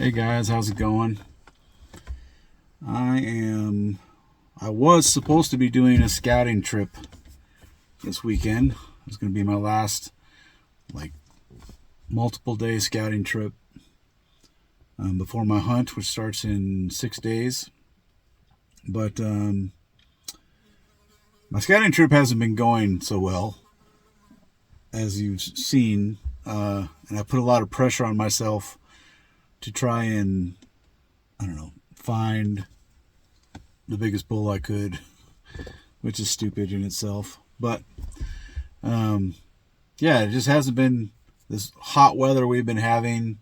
Hey guys, how's it going? I was supposed to be doing a scouting trip this weekend. It's going to be my last multiple day scouting trip before my hunt, which starts in 6 days. But my scouting trip hasn't been going so well, as you've seen, and I put a lot of pressure on myself to try and, find the biggest bull I could, which is stupid in itself. But, it just hasn't been this hot weather we've been having.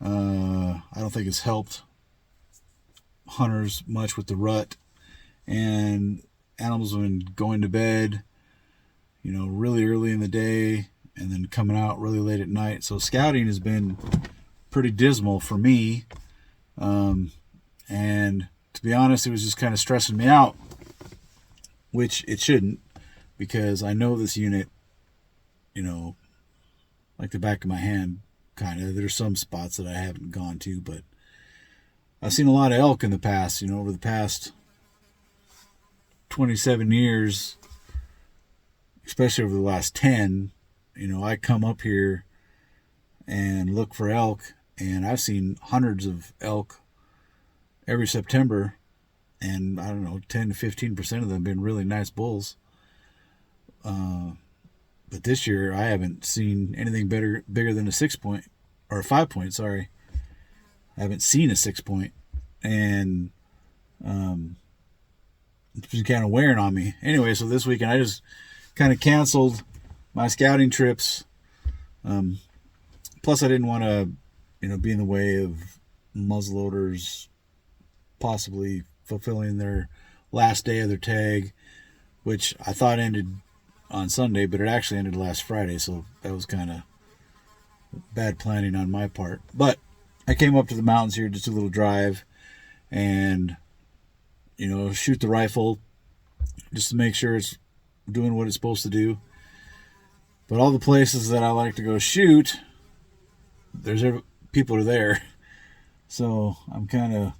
I don't think it's helped hunters much with the rut, and animals have been going to bed, really early in the day and then coming out really late at night. So scouting has been pretty dismal for me. And to be honest, it was just kind of stressing me out, which it shouldn't, because I know this unit, like the back of my hand, kind of. There's some spots that I haven't gone to, but I've seen a lot of elk in the past, over the past 27 years, especially over the last 10. I come up here and look for elk, and I've seen hundreds of elk every September, and 10 to 15% of them have been really nice bulls. But this year I haven't seen anything bigger than a 6-point or a 5-point. Sorry, I haven't seen a 6-point, and it's been kind of wearing on me. Anyway, so this weekend I just kind of canceled my scouting trips. Plus, I didn't want to, be in the way of muzzleloaders possibly fulfilling their last day of their tag, which I thought ended on Sunday, but it actually ended last Friday, so that was kind of bad planning on my part. But I came up to the mountains here, just a little drive, and shoot the rifle just to make sure it's doing what it's supposed to do. But all the places that I like to go shoot, people are there, so I'm kind of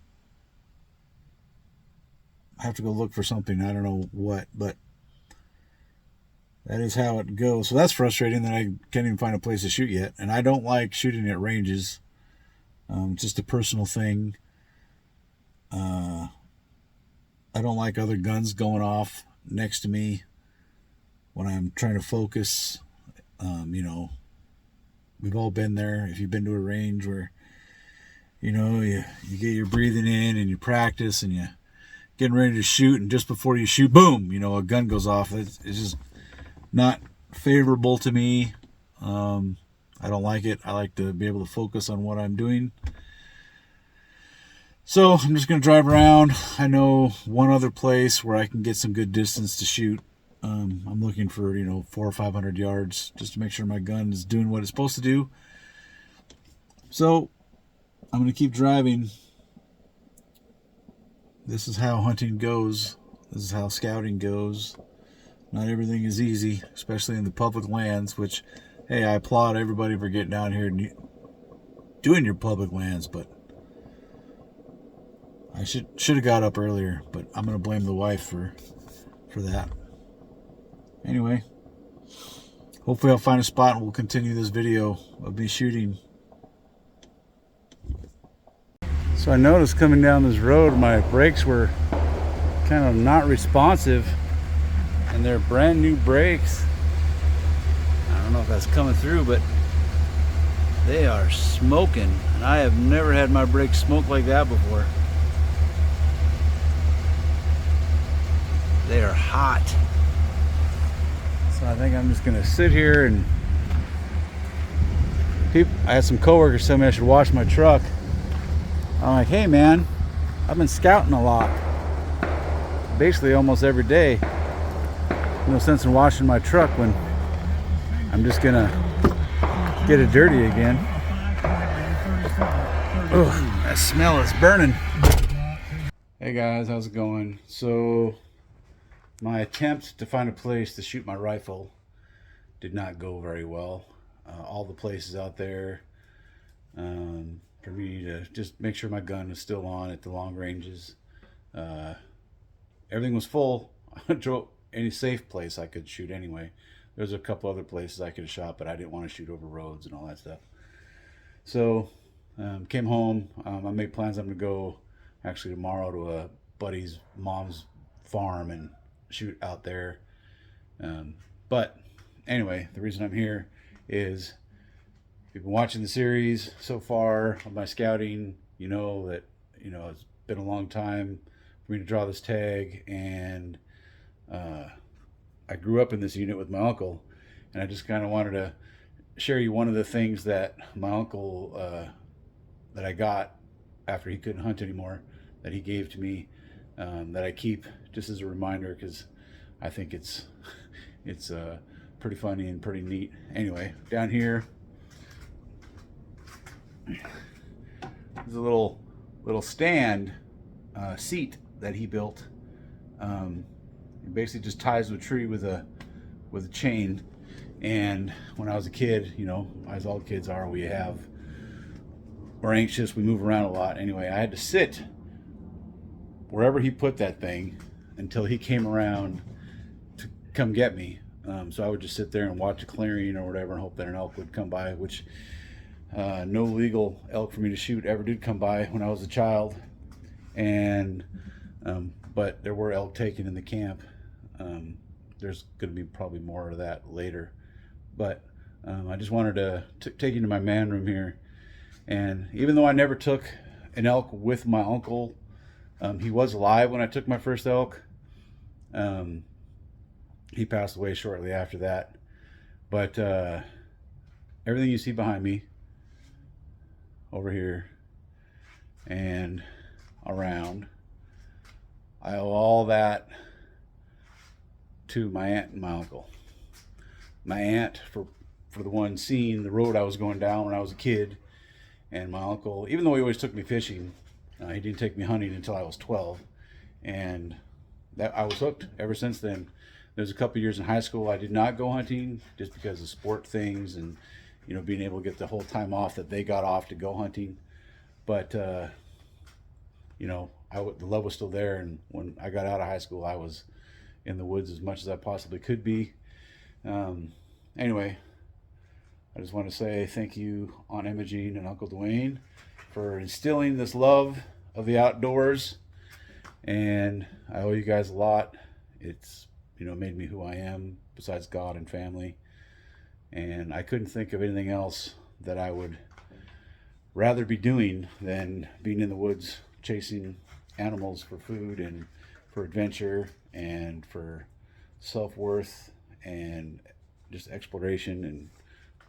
have to go look for something. I don't know what, but that is how it goes. So that's frustrating that I can't even find a place to shoot yet. And I don't like shooting at ranges. Just a personal thing. I don't like other guns going off next to me when I'm trying to focus. We've all been there. If you've been to a range where, you get your breathing in and you practice and you getting ready to shoot, and just before you shoot, boom, a gun goes off. It's just not favorable to me. I don't like it. I like to be able to focus on what I'm doing. So I'm just going to drive around. I know one other place where I can get some good distance to shoot. I'm looking for, 400 or 500 yards just to make sure my gun is doing what it's supposed to do. So I'm going to keep driving. This is how hunting goes. This is how scouting goes. Not everything is easy, especially in the public lands, which, hey, I applaud everybody for getting down here and doing your public lands, but I should have got up earlier, but I'm going to blame the wife for that. Anyway, hopefully I'll find a spot and we'll continue this video of me shooting. So I noticed coming down this road, my brakes were kind of not responsive, and they're brand new brakes. I don't know if that's coming through, but they are smoking, and I have never had my brakes smoke like that before. They are hot. So I think I'm just gonna sit here, and I had some coworkers tell me I should wash my truck. I'm like, hey man, I've been scouting a lot, basically almost every day. No sense in washing my truck when I'm just gonna get it dirty again. Ugh, that smell is burning. Hey guys, how's it going? So my attempt to find a place to shoot my rifle did not go very well. All the places out there for me to just make sure my gun was still on at the long ranges. Everything was full. I drove any safe place I could shoot anyway. There's a couple other places I could have shot, but I didn't want to shoot over roads and all that stuff. So came home. I made plans. I'm going to go actually tomorrow to a buddy's mom's farm and shoot out there. But anyway, the reason I'm here is if you've been watching the series so far of my scouting, you know that it's been a long time for me to draw this tag, and I grew up in this unit with my uncle, and I just kind of wanted to share you one of the things that my uncle that I got after he couldn't hunt anymore, that he gave to me, that I keep just as a reminder, because I think it's pretty funny and pretty neat. Anyway, down here there's a little stand seat that he built. It basically just ties to a tree with a chain. And when I was a kid, as all kids are, we're anxious, we move around a lot. Anyway, I had to sit wherever he put that thing until he came around to come get me. So I would just sit there and watch a clearing or whatever and hope that an elk would come by, which no legal elk for me to shoot ever did come by when I was a child. And but there were elk taken in the camp. There's going to be probably more of that later. But I just wanted to take you to my man room here. And even though I never took an elk with my uncle, he was alive when I took my first elk. He passed away shortly after that. But everything you see behind me, over here, and around, I owe all that to my aunt and my uncle. My aunt for the one seeing the road I was going down when I was a kid, and my uncle, even though he always took me fishing, he didn't take me hunting until I was 12, and that I was hooked ever since then. There's a couple years in high school I did not go hunting just because of sport things and being able to get the whole time off that they got off to go hunting. But the love was still there, and when I got out of high school, I was in the woods as much as I possibly could be. Anyway, I just want to say thank you, Aunt Imogene and Uncle Dwayne, for instilling this love of the outdoors, and I owe you guys a lot. It's made me who I am, besides God and family, and I couldn't think of anything else that I would rather be doing than being in the woods chasing animals for food and for adventure and for self-worth and just exploration, and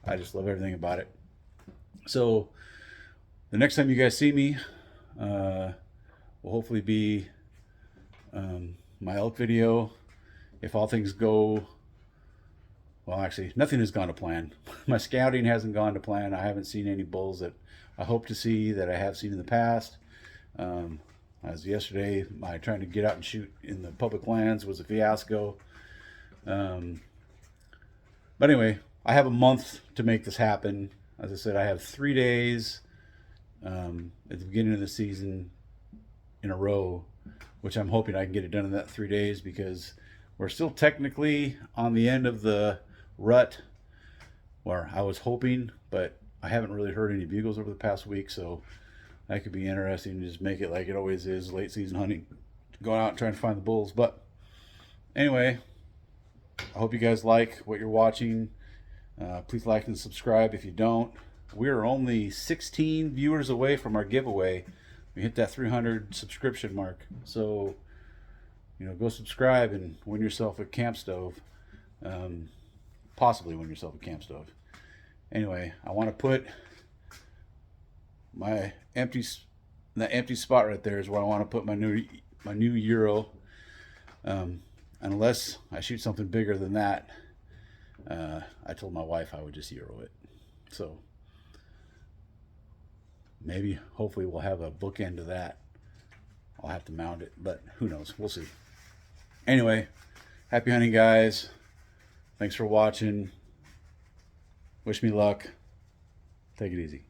I just love everything about it. So the next time you guys see me will hopefully be my elk video. If all things go well, actually nothing has gone to plan. My scouting hasn't gone to plan. I haven't seen any bulls that I hope to see, that I have seen in the past. As yesterday, my trying to get out and shoot in the public lands was a fiasco. But anyway, I have a month to make this happen. As I said, I have 3 days at the beginning of the season in a row, which I'm hoping I can get it done in that 3 days, because we're still technically on the end of the rut, where I was hoping, but I haven't really heard any bugles over the past week, so that could be interesting to just make it like it always is, late season hunting, going out and trying to find the bulls. But anyway, I hope you guys like what you're watching. Please like and subscribe if you don't. We're only 16 viewers away from our giveaway. We hit that 300 subscription mark, so go subscribe and win yourself a camp stove. Possibly win yourself a camp stove. Anyway, I want to put my empty spot right there is where I want to put my new Euro. Unless I shoot something bigger than that, I told my wife I would just Euro it. So maybe, hopefully, we'll have a bookend to that. I'll have to mount it, but who knows? We'll see. Anyway, happy hunting, guys. Thanks for watching. Wish me luck. Take it easy.